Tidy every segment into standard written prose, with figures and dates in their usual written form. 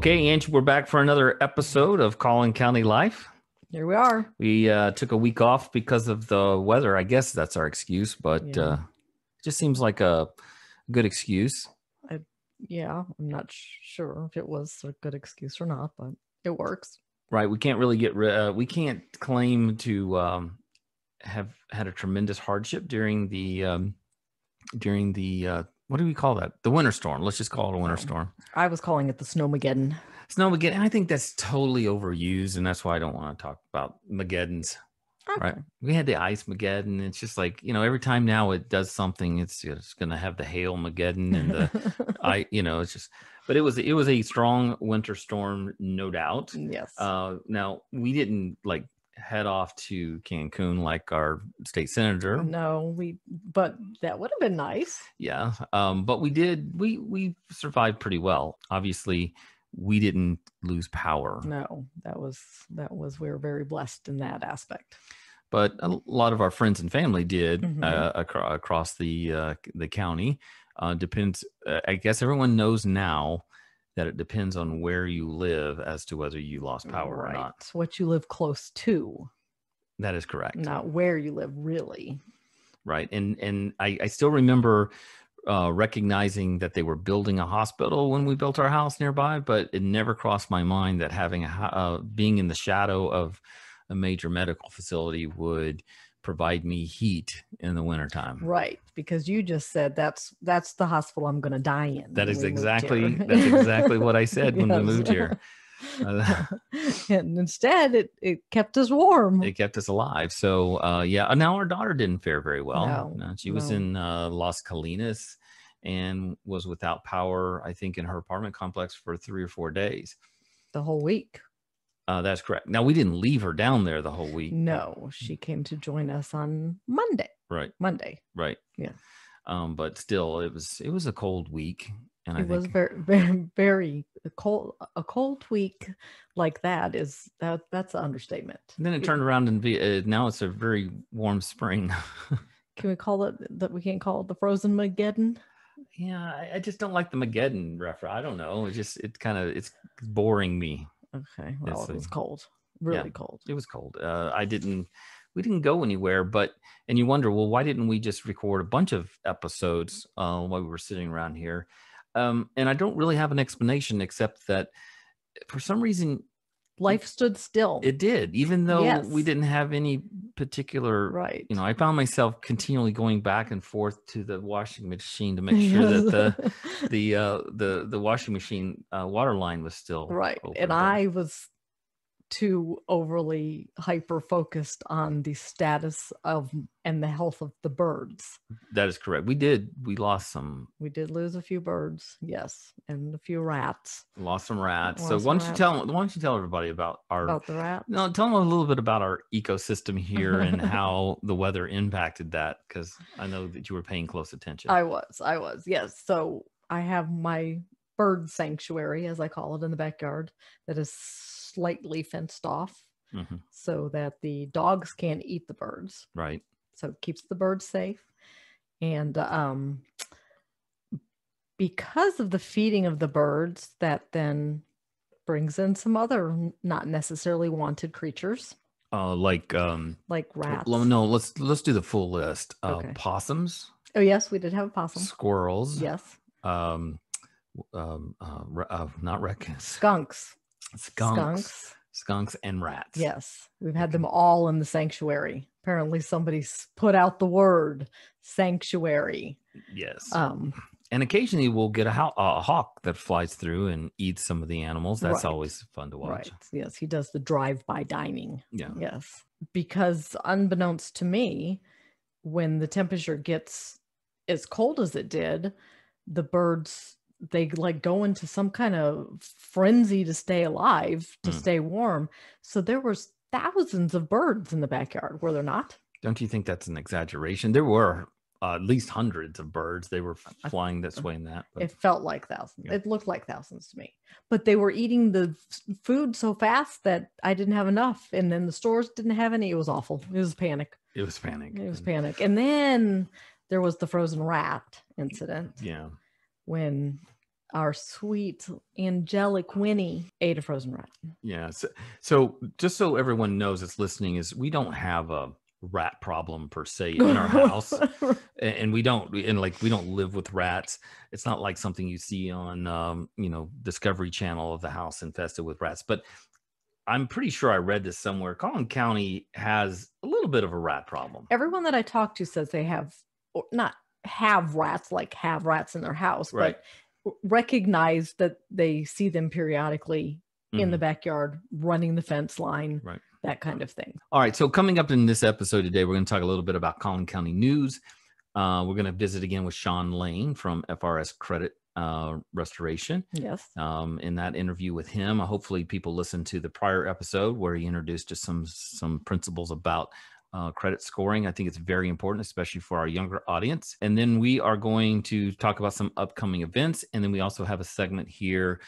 Okay, Angie, we're back for another episode of Collin County Life. Here we are. We took a week off because of the weather. I guess that's our excuse, but it just seems like a good excuse. I'm not sure if it was a good excuse or not, but it works. Right. We can't really we can't claim to have had a tremendous hardship during the what do we call that? The winter storm. Let's just call it a winter storm. I was calling it the Snowmageddon. Snowmageddon. I think that's totally overused, and that's why I don't want to talk about Mageddons. Okay. Right. We had the Ice Mageddon. It's just like, every time now it does something, it's going to have the Hail Mageddon and the it's just, but it was a strong winter storm, no doubt. Yes. Now we didn't head off to Cancun like our state senator. No, but that would have been nice. Yeah. But we survived pretty well. Obviously, we didn't lose power. No, that was we were very blessed in that aspect. But a lot of our friends and family did across the county. Depends. I guess everyone knows now that it depends on where you live as to whether you lost power or not. What you live close to. That is correct. Not where you live, really. Right. And I still remember recognizing that they were building a hospital when we built our house nearby, but it never crossed my mind that having being in the shadow of a major medical facility would provide me heat in the wintertime. Right, because you just said that's the hospital I'm going to die in. That is exactly what I said when we moved here. And instead it kept us warm. It kept us alive. So now our daughter didn't fare very well. She was in Las Colinas and was without power, I think, in her apartment complex for 3 or 4 days. The whole week. That's correct. Now, we didn't leave her down there the whole week. No, she came to join us on Monday. Right. Monday. Right. Yeah. But still, it was a cold week. And it was very, very, very cold. A cold week like that that's an understatement. And then it turned around and now it's a very warm spring. Can we call it that? We can't call it the Frozen Mageddon. Yeah, I just don't like the Mageddon reference. I don't know. It's boring me. Okay. Well, it was cold. Really cold. It was cold. We didn't go anywhere, and you wonder, well, why didn't we just record a bunch of episodes while we were sitting around here? And I don't really have an explanation except that for some reason life stood still. It did, even though we didn't have any particular, right. I found myself continually going back and forth to the washing machine to make sure that the washing machine water line was still right. open. And I was too overly hyper focused on the status of and the health of the birds. That is correct. We did lose a few birds, yes, and a few rats. Lost some rats. So why don't you tell everybody about the rat? No, tell them a little bit about our ecosystem here and how the weather impacted that, because I know that you were paying close attention. I was, yes. So I have my bird sanctuary, as I call it, in the backyard that is slightly fenced off so that the dogs can't eat the birds. Right. So it keeps the birds safe. And because of the feeding of the birds, that then brings in some other not necessarily wanted creatures. Like rats. No, let's do the full list. Okay. Possums. Oh yes, we did have a possum. Squirrels. Yes. Not raccoons. Skunks and rats. Yes, we've had them all in the sanctuary. Apparently somebody's put out the word sanctuary. Yes. And occasionally we'll get a hawk that flies through and eats some of the animals. That's always fun to watch. Right. Yes, he does the drive-by dining. Yeah. Yes. Because unbeknownst to me, when the temperature gets as cold as it did, the birds, they go into some kind of frenzy to stay alive, to stay warm. So there was thousands of birds in the backyard, were there not? Don't you think that's an exaggeration? There were at least hundreds of birds. They were flying this way and that. But it felt like thousands. Yeah. It looked like thousands to me. But they were eating the food so fast that I didn't have enough. And then the stores didn't have any. It was awful. It was panic. And then there was the frozen rat incident. Yeah. When Our sweet, angelic Winnie ate a frozen rat. Yeah. So just so everyone knows that's listening, is we don't have a rat problem per se in our house, and we don't live with rats. It's not like something you see on Discovery Channel of the house infested with rats. But I'm pretty sure I read this somewhere. Collin County has a little bit of a rat problem. Everyone that I talk to says they have, or not have rats, like have rats in their house, Right. but recognize that they see them periodically in the backyard, running the fence line, Right. that kind of thing. All right. So coming up in this episode today, we're going to talk a little bit about Collin County news. We're going to visit again with Shawn Lane from FRS Credit Restoration. Yes. In that interview with him, hopefully people listened to the prior episode where he introduced us some principles about credit scoring. I think it's very important, especially for our younger audience. And then we are going to talk about some upcoming events. And then we also have a segment here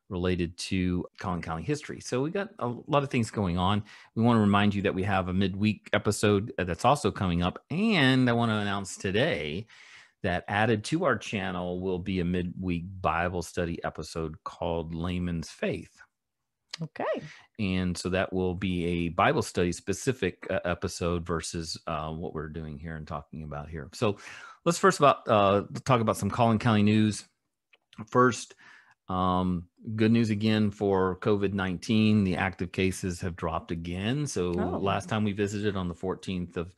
related to Collin County history. So we got a lot of things going on. We want to remind you that we have a midweek episode that's also coming up. And I want to announce today that added to our channel will be a midweek Bible study episode called Layman's Faith. Okay. And so that will be a Bible study specific episode versus what we're doing here and talking about here. So let's first talk about some Collin County news. First, good news again for COVID-19. The active cases have dropped again. So last time we visited on the 14th of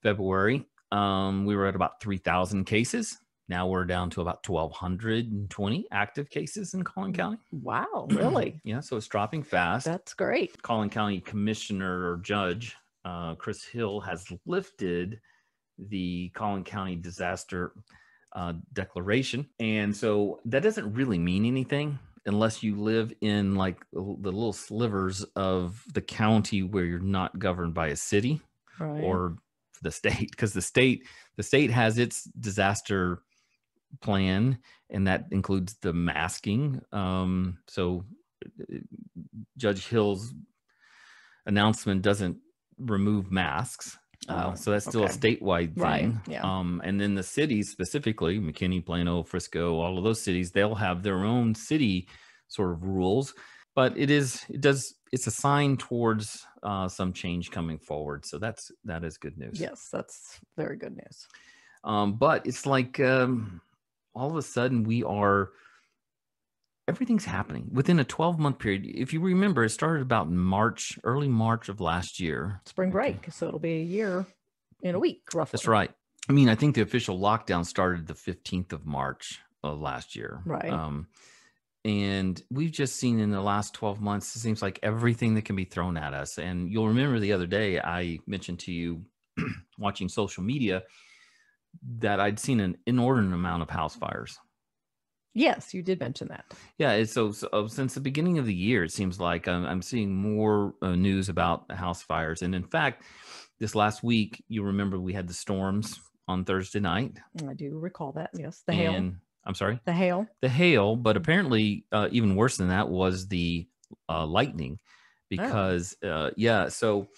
February, we were at about 3,000 cases. Now we're down to about 1,220 active cases in Collin County. Wow, really? Yeah, so it's dropping fast. That's great. Collin County Commissioner or Judge Chris Hill has lifted the Collin County disaster declaration. And so that doesn't really mean anything unless you live in like the little slivers of the county where you're not governed by a city or the state, because the state has its disaster plan, and that includes the masking. So Judge Hill's announcement doesn't remove masks. So that's still a statewide thing. Right. Yeah. And then the cities, specifically McKinney, Plano, Frisco, all of those cities, they'll have their own city sort of rules. But it's a sign towards some change coming forward. So that is good news. Yes, that's very good news. But it's like all of a sudden everything's happening within a 12-month period. If you remember, it started about early March of last year. Spring break. So it'll be a year in a week, roughly. That's right. I mean, I think the official lockdown started the 15th of March of last year. Right. And we've just seen in the last 12 months, it seems like everything that can be thrown at us. And you'll remember the other day, I mentioned to you watching social media that I'd seen an inordinate amount of house fires. Yes, you did mention that. Yeah. So since the beginning of the year, it seems like I'm seeing more news about house fires. And in fact, this last week, you remember we had the storms on Thursday night. I do recall that. Yes. The hail. I'm sorry? The hail. The hail. But apparently even worse than that was the lightning, because so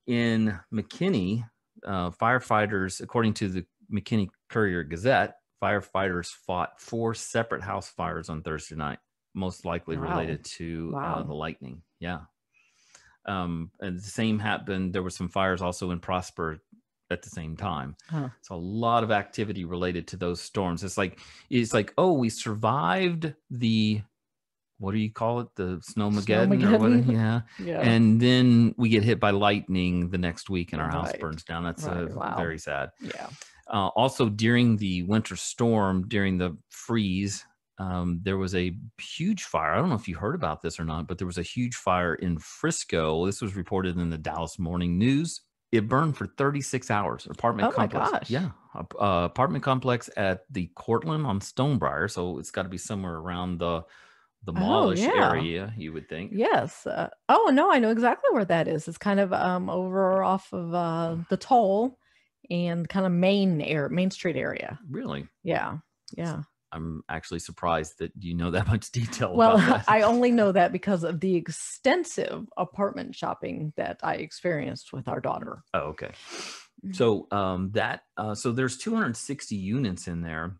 in McKinney, firefighters, according to the McKinney Courier Gazette, firefighters fought 4 separate house fires on Thursday night, most likely related to the lightning. Yeah. And the same happened. There were some fires also in Prosper at the same time. So a lot of activity related to those storms. It's like, oh, we survived the, what do you call it? The Snowmageddon or whatever. Yeah. And then we get hit by lightning the next week and our house burns down. That's very sad. Yeah. Also, during the winter storm, during the freeze, there was a huge fire. I don't know if you heard about this or not, but there was a huge fire in Frisco. This was reported in the Dallas Morning News. It burned for 36 hours. Apartment complex. My gosh. Yeah. Apartment complex at the Cortland on Stonebriar. So it's got to be somewhere around the mallish area, you would think. Yes. No, I know exactly where that is. It's kind of over off of the toll and kind of Main Street area. Really? Yeah. Yeah. I'm actually surprised that you know that much detail. Well, about that. I only know that because of the extensive apartment shopping that I experienced with our daughter. Oh, okay. So so there's 260 units in there,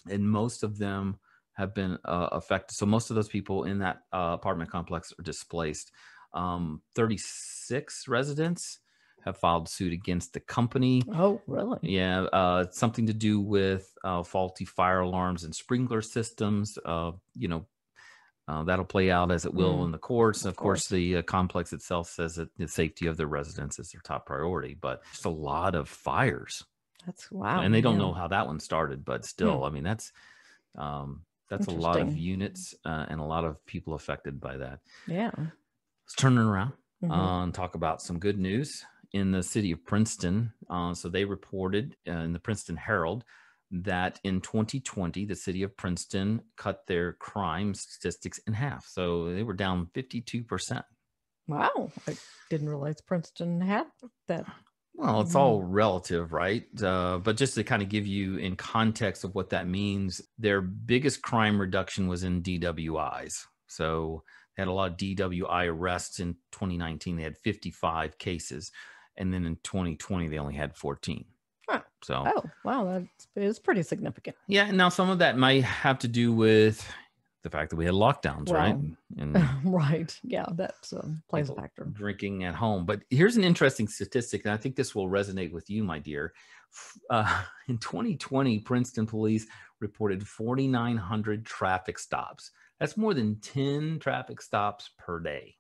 and most of them have been affected. So most of those people in that apartment complex are displaced. 36 residents have filed suit against the company. Oh, really? Yeah, it's something to do with faulty fire alarms and sprinkler systems. That'll play out as it will in the courts. Of course, the complex itself says that the safety of the residents is their top priority, but just a lot of fires. That's wow. And they don't know how that one started, but still, I mean, that's a lot of Interesting. units and a lot of people affected by that. Yeah. Let's turn it around and talk about some good news in the city of Princeton. So they reported in the Princeton Herald that in 2020, the city of Princeton cut their crime statistics in half. So they were down 52%. Wow. I didn't realize Princeton had that. Well, it's all relative, right? But just to kind of give you in context of what that means, their biggest crime reduction was in DWIs. So they had a lot of DWI arrests in 2019. They had 55 cases. And then in 2020, they only had 14. Huh. So, oh, wow. That is pretty significant. Yeah. And now some of that might have to do with the fact that we had lockdowns, right? And right. Yeah, that plays a factor. Drinking at home. But here's an interesting statistic, and I think this will resonate with you, my dear. In 2020, Princeton police reported 4,900 traffic stops. That's more than 10 traffic stops per day.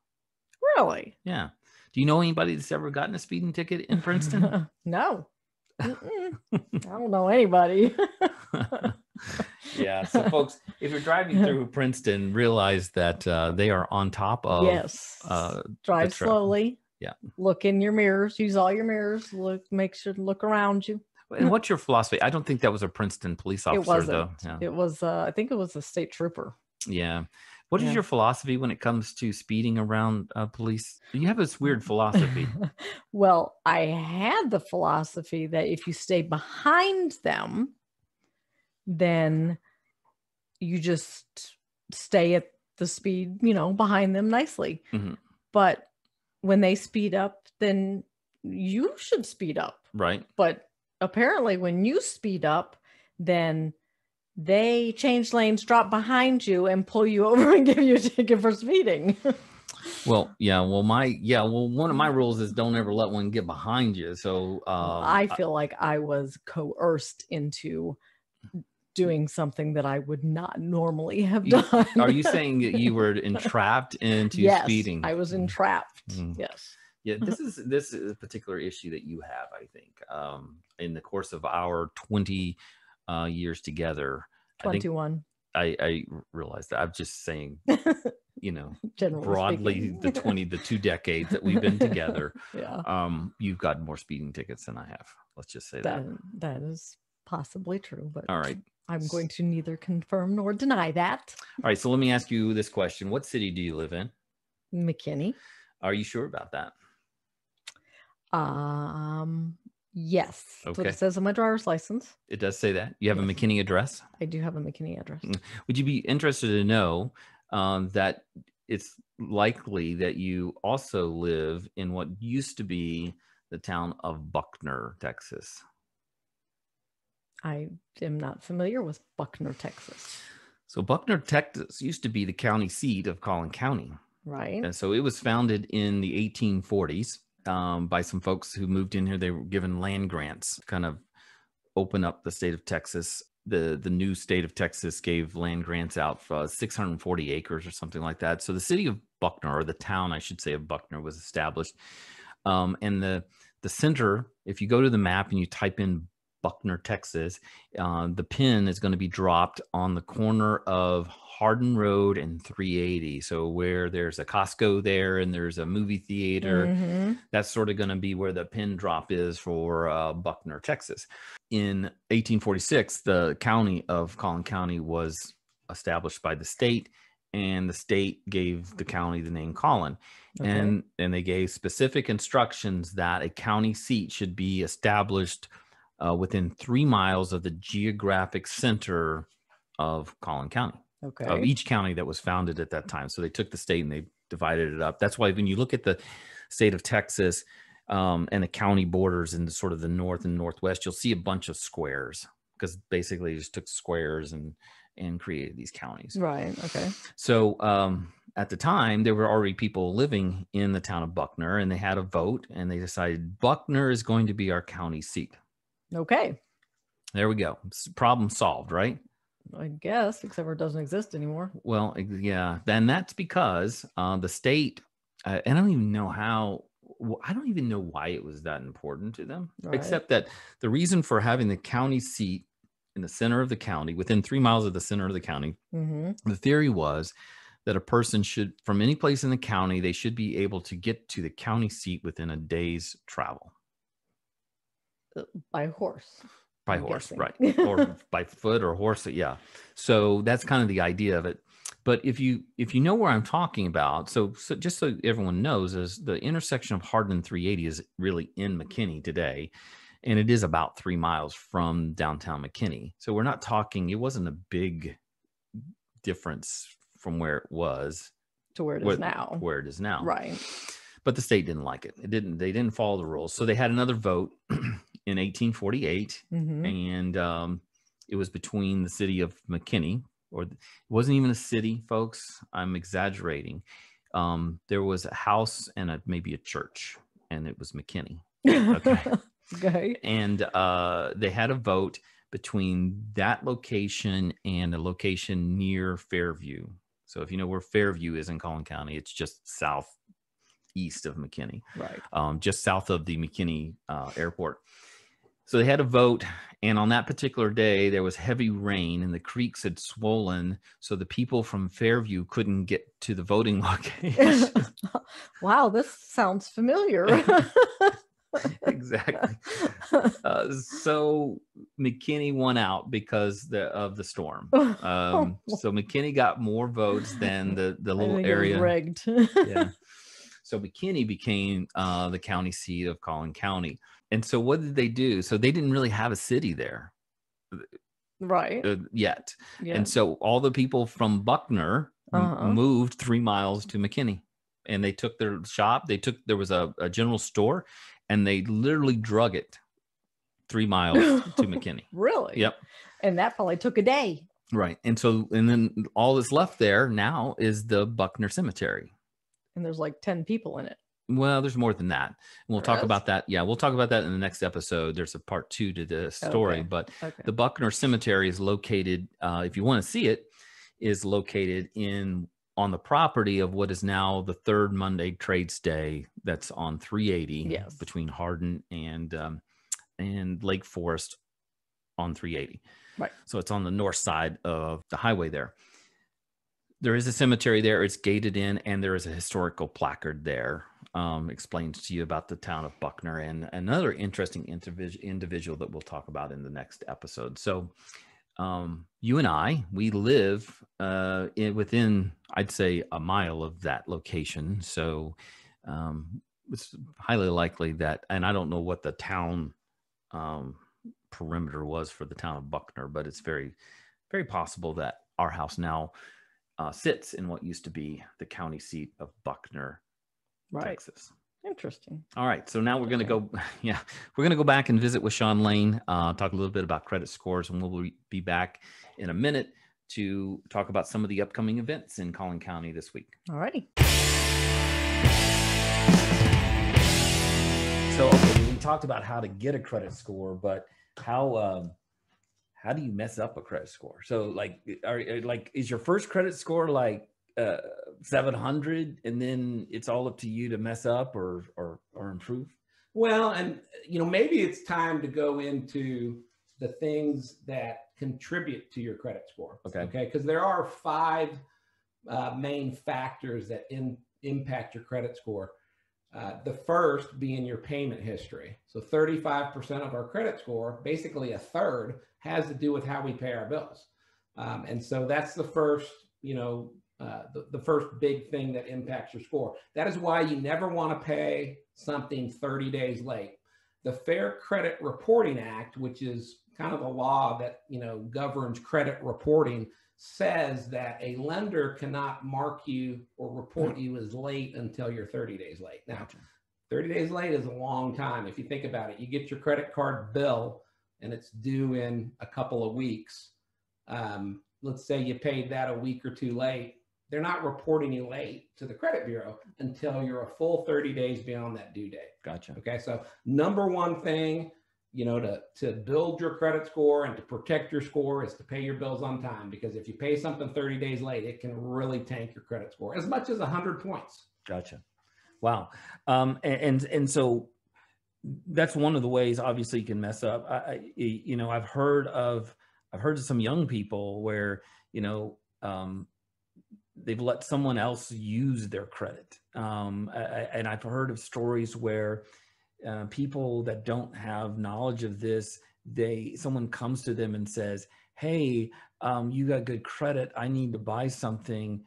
Really? Yeah. Do you know anybody that's ever gotten a speeding ticket in Princeton? No. I don't know anybody. Yeah. So, folks, if you're driving through Princeton, realize that they are on top of. Yes. Drive slowly. Yeah. Look in your mirrors. Use all your mirrors. Make sure to look around you. And what's your philosophy? I don't think that was a Princeton police officer, it wasn't. though. Yeah. It was. I think it was a state trooper. Yeah. What is your philosophy when it comes to speeding around police? You have this weird philosophy. Well, I had the philosophy that if you stay behind them, then you just stay at the speed, behind them nicely. But when they speed up, then you should speed up. Right. But apparently when you speed up, then they change lanes, drop behind you, and pull you over and give you a ticket for speeding. Well, yeah. Well, one of my rules is don't ever let one get behind you. So I feel like I was coerced into doing something that I would not normally have done. Are you saying that you were entrapped into speeding? I was entrapped. Yes. Yeah, this is a particular issue that you have, I think, in the course of our 20 years together. 21. I realize that. I'm just saying, generally broadly, speaking. the 2 decades that we've been together. Yeah. You've got more speeding tickets than I have. Let's just say that. That is possibly true, but all right. I'm going to neither confirm nor deny that. All right. So let me ask you this question. What city do you live in? McKinney. Are you sure about that? Yes. That's what it says on my driver's license. It does say that. You have a McKinney address? I do have a McKinney address. Would you be interested to know that it's likely that you also live in what used to be the town of Buckner, Texas? I am not familiar with Buckner, Texas. So Buckner, Texas used to be the county seat of Collin County. Right. And so it was founded in the 1840s by some folks who moved in here. They were given land grants, kind of open up the state of Texas. The new state of Texas gave land grants out for 640 acres or something like that. So the city of Buckner, or the town, I should say, of Buckner was established. And the center, if you go to the map and you type in Buckner, Texas, the pin is going to be dropped on the corner of Hardin Road and 380. So where there's a Costco there and there's a movie theater, that's sort of going to be where the pin drop is for Buckner, Texas. In 1846, the county of Collin County was established by the state, and the state gave the county the name Collin. And they gave specific instructions that a county seat should be established within 3 miles of the geographic center of Collin County, of each county that was founded at that time. So they took the state and they divided it up. That's why when you look at the state of Texas and the county borders in sort of the north and northwest, you'll see a bunch of squares, because basically they just took squares and and created these counties. Right. Okay. So at the time, there were already people living in the town of Buckner, and they had a vote, and they decided Buckner is going to be our county seat. Okay. There we go. Problem solved, right? I guess, except for it doesn't exist anymore. Well, yeah. Then that's because the state, I don't even know how, I don't even know why it was that important to them, Right. except that the reason for having the county seat in the center of the county, within 3 miles of the center of the county, the theory was that a person should, from any place in the county, they should be able to get to the county seat within a day's travel. By horse. By horse, right. Or by foot or horse. Yeah. So that's kind of the idea of it. But if you know where I'm talking about, so just so everyone knows, is the intersection of Hardin and 380 is really in McKinney today. And it is about 3 miles from downtown McKinney. So we're not talking, it wasn't a big difference from where it was to where it is now. Where it is now. Right. But the state didn't like it. They didn't follow the rules. So they had another vote in 1848. And it was between the city of McKinney, or it wasn't even a city, folks. I'm exaggerating. There was a house and maybe a church, and it was McKinney. Okay. Okay. And they had a vote between that location and a location near Fairview. So if you know where Fairview is in Collin County, it's just southeast of McKinney, right? Just south of the McKinney airport. So they had a vote, and on that particular day, there was heavy rain, and the creeks had swollen, so the people from Fairview couldn't get to the voting location. Wow, this sounds familiar. Exactly. So McKinney won out because of the storm. So McKinney got more votes than the little area. It was rigged. Yeah. So McKinney became the county seat of Collin County. And so what did they do? So they didn't really have a city there. Right. Yet. Yeah. And so all the people from Buckner moved 3 miles to McKinney. And they took their shop. There was a general store, and they literally drug it 3 miles to McKinney. Really? Yep. And that probably took a day. Right. And then all that's left there now is the Buckner Cemetery. And there's like 10 people in it. Well, there's more than that. We'll talk about that. Yeah, we'll talk about that in the next episode. There's a part 2 to the story. Okay. But the Buckner Cemetery is located, if you want to see it, is located on the property of what is now the third Monday Trades Day. That's on 380 between Hardin and Lake Forest on 380. Right. So it's on the north side of the highway there. There is a cemetery there. It's gated in, and there is a historical placard there. Explains to you about the town of Buckner and another interesting individual that we'll talk about in the next episode. So you and I, we live within, I'd say, a mile of that location. So it's highly likely that, and I don't know what the town perimeter was for the town of Buckner, but it's very, very possible that our house now sits in what used to be the county seat of Buckner, Texas. Interesting. All right. So now we're going to go, we're going to go back and visit with Shawn Lane, talk a little bit about credit scores, and we'll be back in a minute to talk about some of the upcoming events in Collin County this week. All righty. So we talked about how to get a credit score, but how do you mess up a credit score? So is your first credit score like 700, and then it's all up to you to mess up or improve? Well, and maybe it's time to go into the things that contribute to your credit score. Okay, because there are 5 main factors that impact your credit score. The first being your payment history. So 35% of our credit score, basically a third, has to do with how we pay our bills. And so that's the first, the first big thing that impacts your score. That is why you never want to pay something 30 days late. The Fair Credit Reporting Act, which is kind of the law that, governs credit reporting, says that a lender cannot mark you or report you as late until you're 30 days late. Now, 30 days late is a long time. If you think about it, you get your credit card bill and it's due in a couple of weeks. let's say you paid that a week or two late, they're not reporting you late to the credit bureau until you're a full 30 days beyond that due date. Gotcha. Okay. So number one thing, to build your credit score and to protect your score is to pay your bills on time, because if you pay something 30 days late, it can really tank your credit score as much as 100 points. Gotcha. Wow. And so that's one of the ways, obviously, you can mess up. I've heard of some young people where, they've let someone else use their credit. And I've heard of stories where people that don't have knowledge of this, someone comes to them and says, hey, you got good credit. I need to buy something.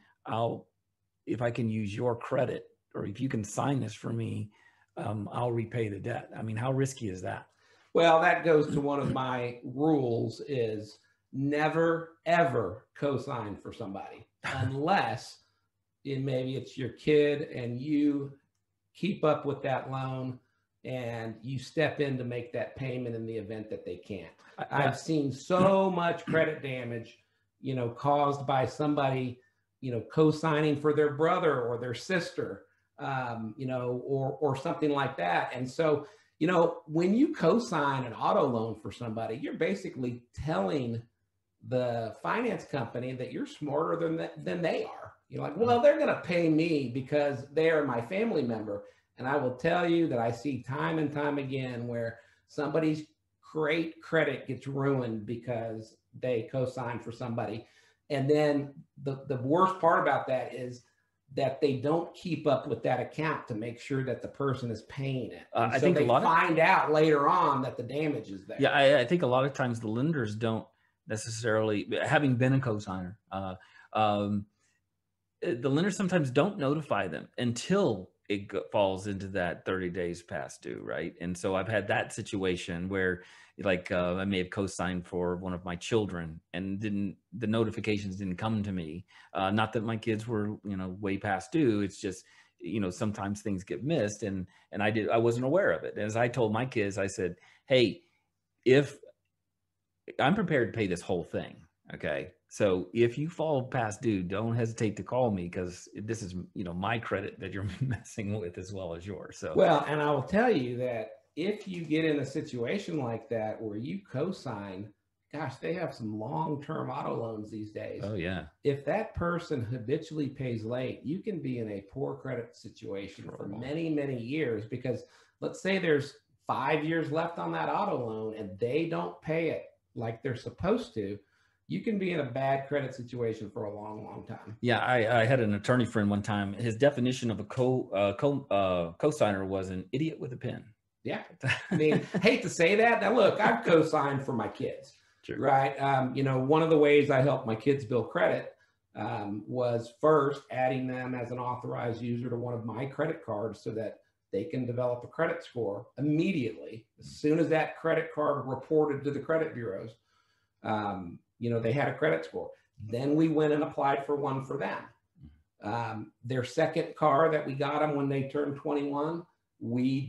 If I can use your credit, or if you can sign this for me, I'll repay the debt. I mean, how risky is that? Well, that goes to one of my rules is never, ever co-sign for somebody unless maybe it's your kid and you keep up with that loan and you step in to make that payment in the event that they can't. I've seen so much credit damage, caused by somebody, co-signing for their brother or their sister, or something like that. And so, when you co-sign an auto loan for somebody, you're basically telling the finance company that you're smarter than they are. You're like, well, they're going to pay me because they are my family member. And I will tell you that I see time and time again where somebody's great credit gets ruined because they co-sign for somebody. And then the worst part about that is that they don't keep up with that account to make sure that the person is paying it. I think they find out later on that the damage is there. Yeah, I think a lot of times the lenders don't necessarily, having been a co-signer, the lenders sometimes don't notify them until it falls into that 30 days past due, right? And so I've had that situation where I may have co-signed for one of my children and the notifications didn't come to me. Not that my kids were, way past due. It's just, sometimes things get missed and I wasn't aware of it. As I told my kids, I said, hey, if I'm prepared to pay this whole thing. Okay. So if you fall past due, don't hesitate to call me because this is, my credit that you're messing with as well as yours. So, well, and I will tell you that if you get in a situation like that where you co-sign, gosh, they have some long-term auto loans these days. Oh yeah. If that person habitually pays late, you can be in a poor credit situation for many, many years, because let's say there's 5 years left on that auto loan and they don't pay it like they're supposed to, you can be in a bad credit situation for a long, long time. Yeah, I had an attorney friend one time. His definition of a co-signer was an idiot with a pen. Yeah, I mean, hate to say that. Now, look, I've co-signed for my kids, sure. Right? One of the ways I helped my kids build credit was first adding them as an authorized user to one of my credit cards so that they can develop a credit score immediately. As soon as that credit card reported to the credit bureaus, they had a credit score. Then we went and applied for one for them. Their second car that we got them when they turned 21, we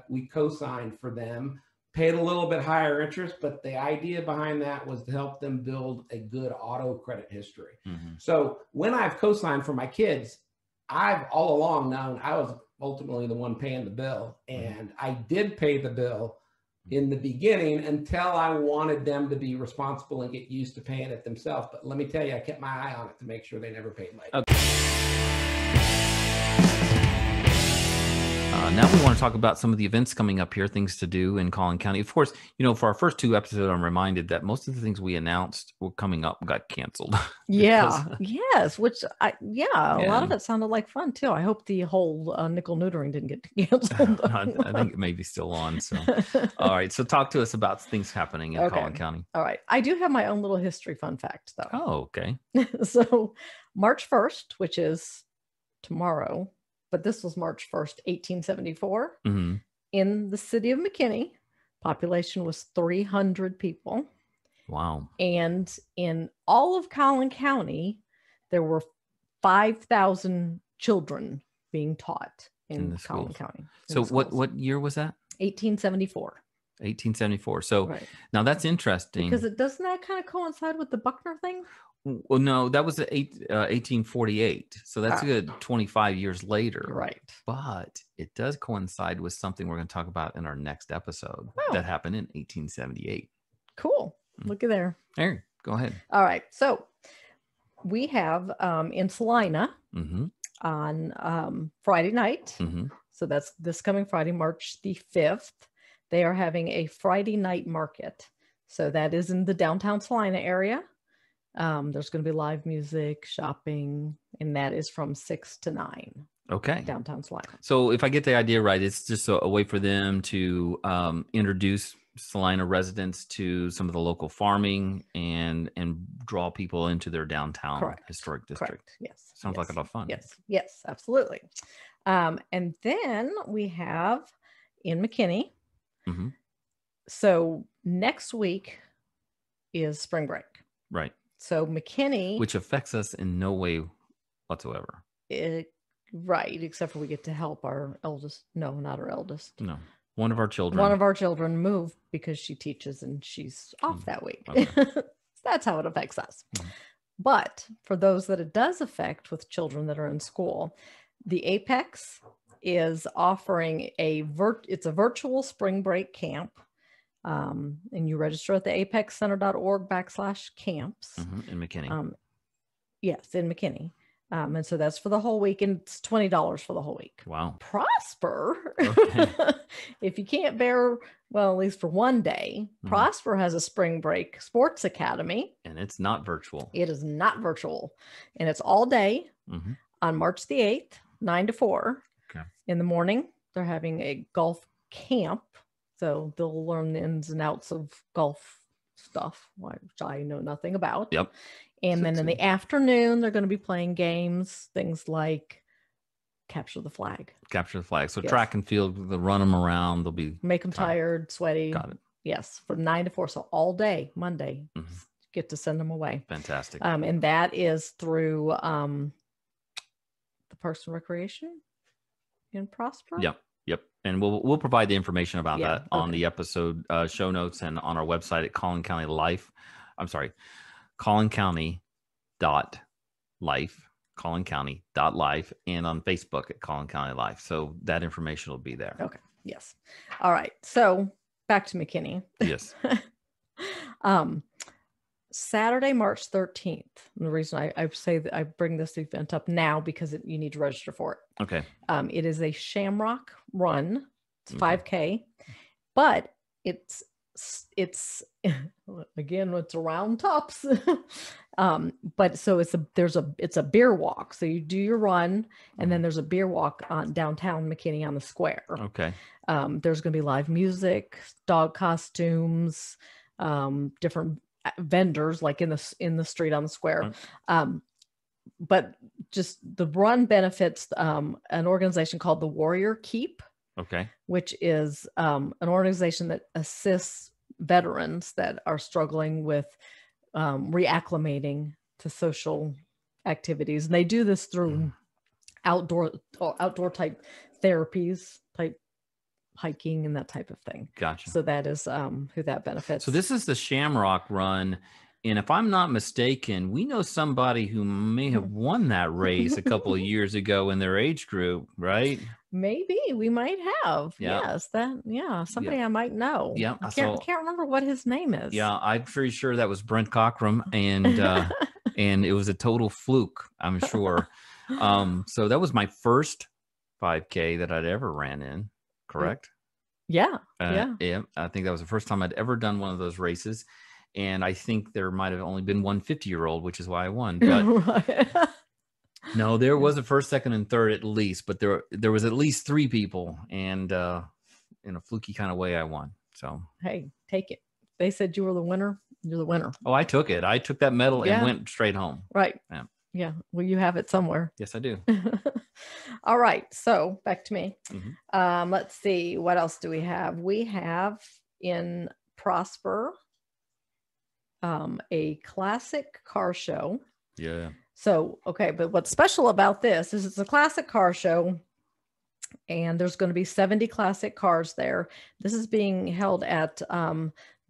we co-signed for them, paid a little bit higher interest, but the idea behind that was to help them build a good auto credit history. Mm-hmm. So when I've co-signed for my kids, I've all along known I was ultimately the one paying the bill. And I did pay the bill in the beginning until I wanted them to be responsible and get used to paying it themselves. But let me tell you, I kept my eye on it to make sure they never paid late. Okay. Now we want to talk about some of the events coming up here, things to do in Collin County. Of course, for our first two episodes, I'm reminded that most of the things we announced were coming up got canceled. Yeah. Yes. Which a lot of it sounded like fun too. I hope the whole nickel neutering didn't get canceled. I think it may be still on. So, all right. So talk to us about things happening in Collin County. All right. I do have my own little history fun fact though. Oh, okay. So March 1st, which is tomorrow, but this was March 1st, 1874. Mm-hmm. In the city of McKinney, population was 300 people. Wow. And in all of Collin County, there were 5,000 children being taught in Collin County. So what year was that? 1874. 1874. So Now that's interesting. Because doesn't that kind of coincide with the Buckner thing? Well, no, that was 1848. So that's a good 25 years later. Right. But it does coincide with something we're going to talk about in our next episode that happened in 1878. Cool. Look at there. Aaron, go ahead. All right. So we have in Salina on Friday night. So that's this coming Friday, March the 5th. They are having a Friday night market. So that is in the downtown Salina area. There's going to be live music, shopping, and that is from 6 to 9. Okay. Downtown Salina. So if I get the idea right, it's just a way for them to introduce Salina residents to some of the local farming and draw people into their downtown historic district. Correct. Yes. Sounds like a lot of fun. Yes. Yes, absolutely. And then we have in McKinney. So next week is spring break. Right. So McKinney, which affects us in no way whatsoever. Right, except for we get to help our eldest. No, not our eldest. No, one of our children. One of our children moved because she teaches and she's off that week. Okay. So that's how it affects us. But for those that it does affect with children that are in school, the Apex is offering it's a virtual spring break camp. And you register at the apexcenter.org/camps. In McKinney. Yes, in McKinney. And so that's for the whole week, and it's $20 for the whole week. Wow. Prosper, okay. If you can't bear, well, at least for one day, Prosper has a spring break sports academy. And it's not virtual. It is not virtual. And it's all day on March the 8th, 9 to 4. Okay. In the morning, they're having a golf camp. So they'll learn the ins and outs of golf stuff, which I know nothing about. Yep. And then in the afternoon, they're going to be playing games, things like capture the flag. Capture the flag. So track and field, they'll run them around. They'll be make them tired, sweaty. Got it. Yes, from 9 to 4. So all day, Monday, get to send them away. Fantastic. And that is through the Parks and Recreation in Prosper. Yep. And we'll provide the information about that on the episode show notes and on our website at collincounty.life, and on Facebook at Collin County Life. So that information will be there. Okay. Yes. All right. So back to McKinney. Yes. Saturday, March 13th. And the reason I say that I bring this event up now because you need to register for it. Okay. It is a Shamrock Run. It's 5K, but it's again, it's around tops. But so it's a beer walk. So you do your run and then there's a beer walk on downtown McKinney on the square. Okay. There's going to be live music, dog costumes, different vendors like in the street on the square. But just the run benefits an organization called the Warrior Keep. Okay. Which is an organization that assists veterans that are struggling with reacclimating to social activities. And they do this through outdoor type therapies, type hiking and that type of thing. Gotcha. So that is who that benefits. So this is the Shamrock Run. And if I'm not mistaken, we know somebody who may have won that race a couple of years ago in their age group, right? Maybe we might have. Yeah. Yes, somebody I might know. Yeah, I can't remember what his name is. Yeah, I'm pretty sure that was Brent Cockrum, and and it was a total fluke, I'm sure. So that was my first 5K that I'd ever ran in. Correct? Yeah. Yeah. I think that was the first time I'd ever done one of those races. And I think there might have only been one 50-year-old, which is why I won. But no, there was a first, second, and third at least. But there was at least 3 people. And in a fluky kind of way, I won. So hey, take it. They said you were the winner. You're the winner. Oh, I took it. I took that medal and went straight home. Right. Yeah. Yeah. Well, you have it somewhere. Yes, I do. All right. So back to me. Let's see. What else do we have? We have in Prosper a classic car show. Yeah. So, okay. But what's special about this is it's a classic car show and there's going to be 70 classic cars there. This is being held at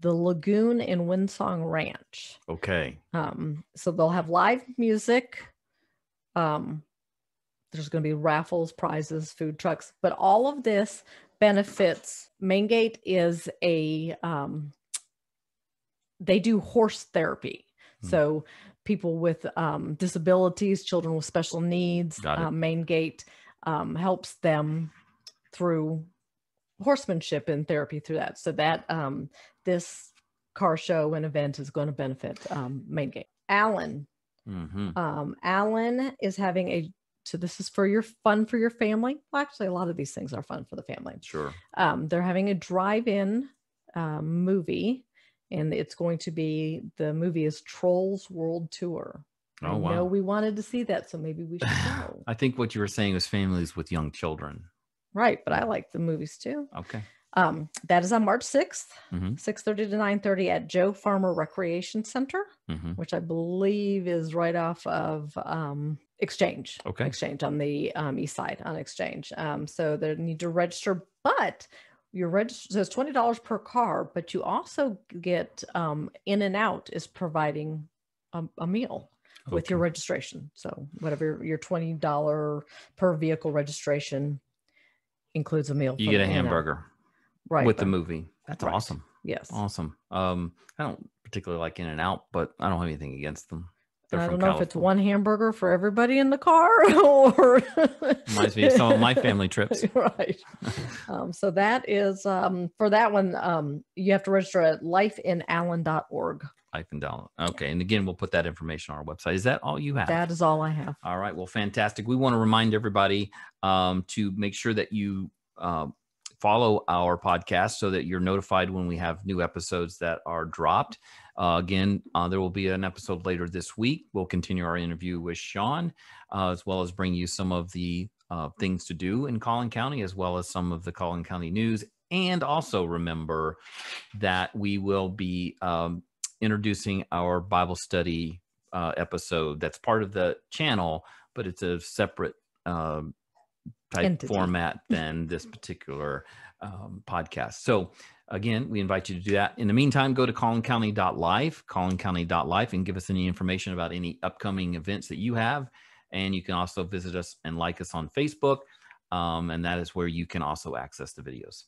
the Lagoon in Windsong Ranch. Okay. So they'll have live music. There's going to be raffles, prizes, food trucks, but all of this benefits. Main Gate is they do horse therapy. So people with disabilities, children with special needs, Main Gate helps them through horsemanship and therapy through that. So that this car show and event is going to benefit Main Gate. Allen. Allen is having so this is for your fun for your family. Well, actually, a lot of these things are fun for the family. Sure. They're having a drive-in movie, and it's going to be, the movie is Trolls World Tour. I know we wanted to see that, so maybe we should go. I think what you were saying was families with young children. Right, but I like the movies too. Okay. That is on March 6th, 6:30 to 9:30 at Joe Farmer Recreation Center, which I believe is right off of Exchange. Okay. Exchange on the east side on Exchange. So they need to register, but your register says $20 per car, but you also get In and Out is providing a meal with your registration. So whatever your $20 per vehicle registration includes a meal. You get a hamburger. Right. With the movie. That's right. awesome. Yes. Awesome. I don't particularly like In and Out, but I don't have anything against them. I don't know if it's one hamburger for everybody in the car or reminds me of some of my family trips. Right. So that is for that one, you have to register at lifeinallen.org. Life in Allen. Okay. And again, we'll put that information on our website. Is that all you have? That is all I have. All right. Well, fantastic. We want to remind everybody to make sure that you follow our podcast so that you're notified when we have new episodes that are dropped. Again, there will be an episode later this week. We'll continue our interview with Shawn, as well as bring you some of the things to do in Collin County, as well as some of the Collin County news. And also remember that we will be introducing our Bible study episode. That's part of the channel, but it's a separate type entity. Format than this particular podcast. So again, we invite you to do that. In the meantime, go to collincounty.life, collincounty.life, and give us any information about any upcoming events that you have. And you can also visit us and like us on Facebook. And that is where you can also access the videos.